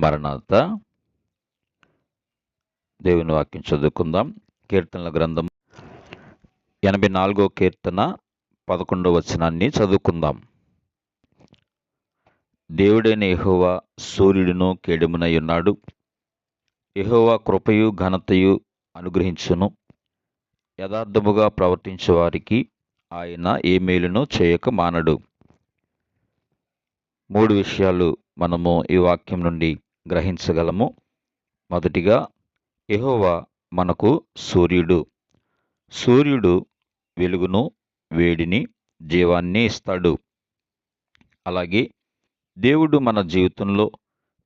మరణాత. దేవుని వాక్యం చదువుకుందాం. కీర్తనల గ్రంథం 84వ కీర్తన 11వ వచనాన్ని చదువుకుందాం. దేవుడైన యెహోవా సూర్యుడును కేడెమునై ఉన్నాడు. యెహోవా కృపయు ఘనతయు అనుగ్రహించును. యథార్థముగా ప్రవర్తించే వారికి ఆయన ఏ మేలును చేయక మానడు. 3 విషయాలు మనము ఈ వాక్యం నుండి గ్రహించగలము. మొదటిగా, యెహోవా మనకు సూర్యుడు. సూర్యుడు వెలుగును, వేడిని, జీవాన్ని ఇస్తాడు. అలాగే దేవుడు మన జీవితంలో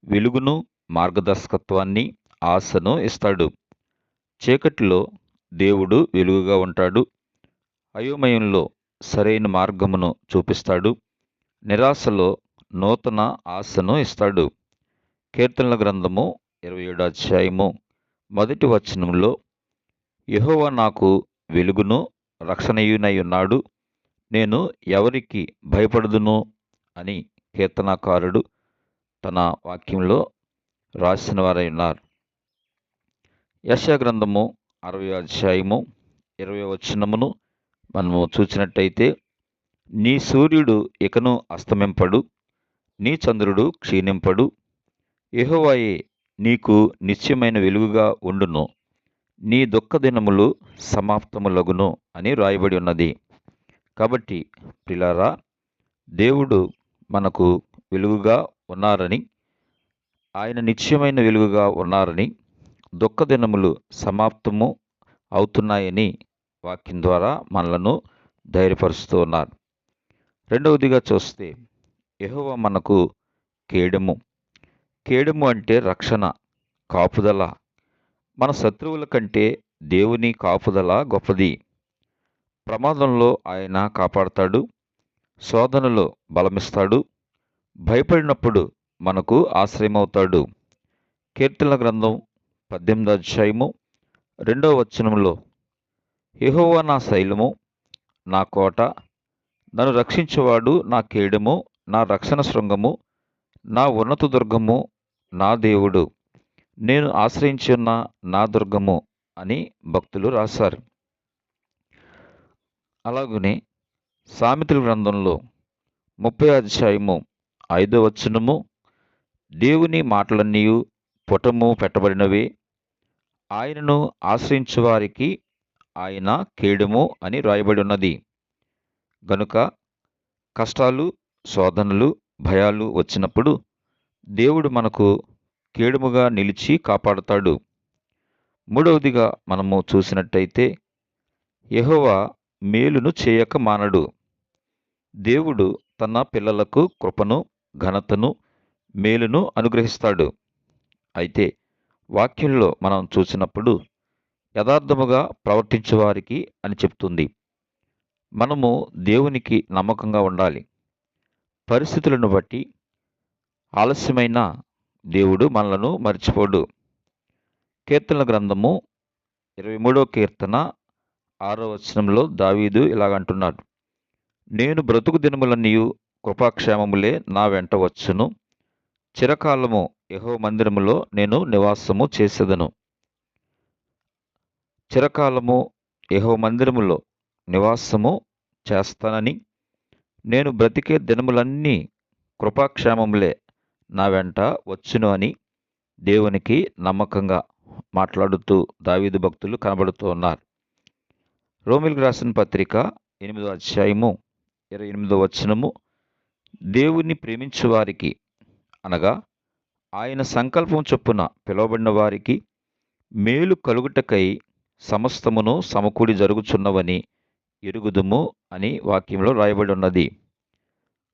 వెలుగును, మార్గదర్శకత్వాన్ని, ఆశను ఇస్తాడు. చీకటిలో దేవుడు వెలుగుగా ఉంటాడు. అయోమయంలో సరైన మార్గమును చూపిస్తాడు. నిరాశలో నూతన ఆశను ఇస్తాడు. కీర్తనల గ్రంథము 27వ అధ్యాయము 1వ వచనంలో, యెహోవా నాకు వెలుగును రక్షణయునై ఉన్నాడు, నేను ఎవరికి భయపడదును అని కీర్తనాకారుడు తన వాక్యంలో రాసిన వారై ఉన్నారు. యెషయా గ్రంథము 60వ అధ్యాయము 20వ వచనమును మనము చూసినట్టయితే, నీ సూర్యుడు ఇకను అస్తమింపడు, నీ చంద్రుడు క్షీణింపడు, యెహోవాయే నీకు నిత్యమైన వెలుగుగా ఉండును, నీ దుఃఖ దినములు సమాప్తములగును అని రాయబడి ఉన్నది. కాబట్టి ప్రియులారా, దేవుడు మనకు వెలుగుగా ఉన్నారని, ఆయన నిత్యమైన వెలుగుగా ఉన్నారని, దుఃఖ దినములు సమాప్తము అవుతున్నాయని వాక్యం ద్వారా మనలను ధైర్యపరుస్తూ ఉన్నారు. రెండవదిగా చూస్తే, యెహోవా మనకు కేడెము. కేడెము అంటే రక్షణ, కాపుదల. మన శత్రువుల కంటే దేవుని కాపుదల గొప్పది. ప్రమాదంలో ఆయన కాపాడతాడు, శోధనలో బలమిస్తాడు, భయపడినప్పుడు మనకు ఆశ్రయమవుతాడు. కీర్తనల గ్రంథం 18వ అధ్యాయము 2వ వచనంలో, యెహోవా నా శైలము, నా కోట, నన్ను రక్షించువాడు, నా కేడెము, నా రక్షణ శృంగము, నా ఉన్నత దుర్గము, నా దేవుడు, నేను ఆశ్రయించున్న నా దుర్గము అని భక్తులు రాశారు. అలాగనే సామెతల గ్రంథంలో 30వ అధ్యాయము 5వ వచనము, దేవుని మాటలన్నీ పుటము పెట్టబడినవే, ఆయనను ఆశ్రయించు వారికి ఆయన కేడెము అని రాయబడి ఉన్నది. గనుక కష్టాలు, శోధనలు, భయాలు వచ్చినప్పుడు దేవుడు మనకు కేడెముగా నిలిచి కాపాడుతాడు. మూడవదిగా మనము చూసినట్టయితే, యెహోవా మేలును చేయక మానడు. దేవుడు తన పిల్లలకు కృపను, ఘనతను, మేలును అనుగ్రహిస్తాడు. అయితే వాక్యంలో మనం చూసినప్పుడు యథార్థముగా ప్రవర్తించే వారికి అని చెప్తుంది. మనము దేవునికి నమ్మకంగా ఉండాలి. పరిస్థితులను బట్టి ఆలస్యమైన దేవుడు మనలను మర్చిపోడు. కీర్తనల గ్రంథము 23వ కీర్తన 6వ వచనంలో దావీదు ఇలాగంటున్నాడు, నేను బ్రతుకు దినములన్నీ కృపాక్షేమములే నా వెంట వచ్చును, చిరకాలము యెహోవా మందిరములో నేను నివాసము చేసేదను. చిరకాలము యెహోవా మందిరములో నివాసము చేస్తానని, నేను బ్రతికే దినములన్నీ కృపాక్షేమములే నా వెంట వచ్చును అని దేవునికి నమ్మకంగా మాట్లాడుతూ దావీదు భక్తులు కనబడుతూ ఉన్నారు. రోమీయులకు రాసిన పత్రిక 8వ అధ్యాయము 28వ వచనము, దేవుని ప్రేమించు వారికి అనగా ఆయన సంకల్పం చొప్పున పిలువబడిన వారికి మేలు కలుగుటకై సమస్తమును సమకూడి జరుగుచున్నవని ఎరుగుదుము అని వాక్యంలో రాయబడి ఉన్నది.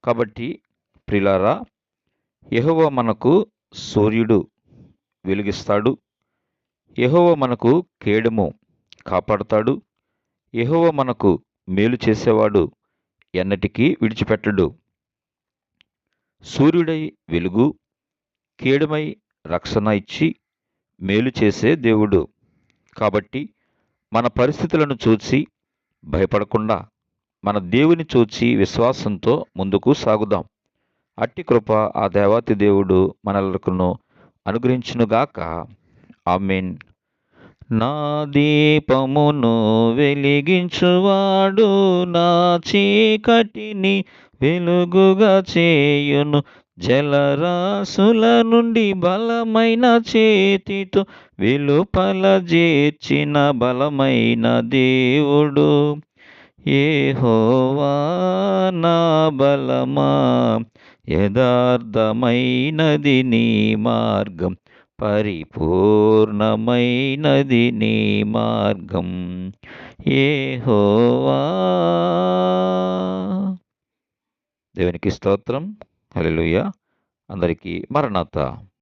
కాబట్టి ప్రియులారా, యెహోవా మనకు సూర్యుడు, వెలుగిస్తాడు. యెహోవా మనకు కేడెము, కాపాడుతాడు. యెహోవా మనకు మేలు చేసేవాడు, ఎన్నటికీ విడిచిపెట్టడు. సూర్యుడై వెలుగు, కేడెమై రక్షణ ఇచ్చి మేలు చేసే దేవుడు. కాబట్టి మన పరిస్థితులను చూసి భయపడకుండా మన దేవుని చూచి విశ్వాసంతో ముందుకు సాగుదాం. అట్టి కృప ఆ దేవాతి దేవుడు మనలను అనుగ్రహించునుగాక. ఆమేన్. నా దీపమును వెలిగించువాడు నా చీకటిని వెలుగుగా చేయును. జలరాశుల నుండి బలమైన చేతితో వెలుపల చేర్చిన బలమైన దేవుడు యెహోవా నా బలమా. యథార్థమైనది నీ మార్గం, పరిపూర్ణమైనది నీ మార్గం యెహోవా. దేవునికి స్తోత్రం. హల్లెలూయా. అందరికీ మరణాత.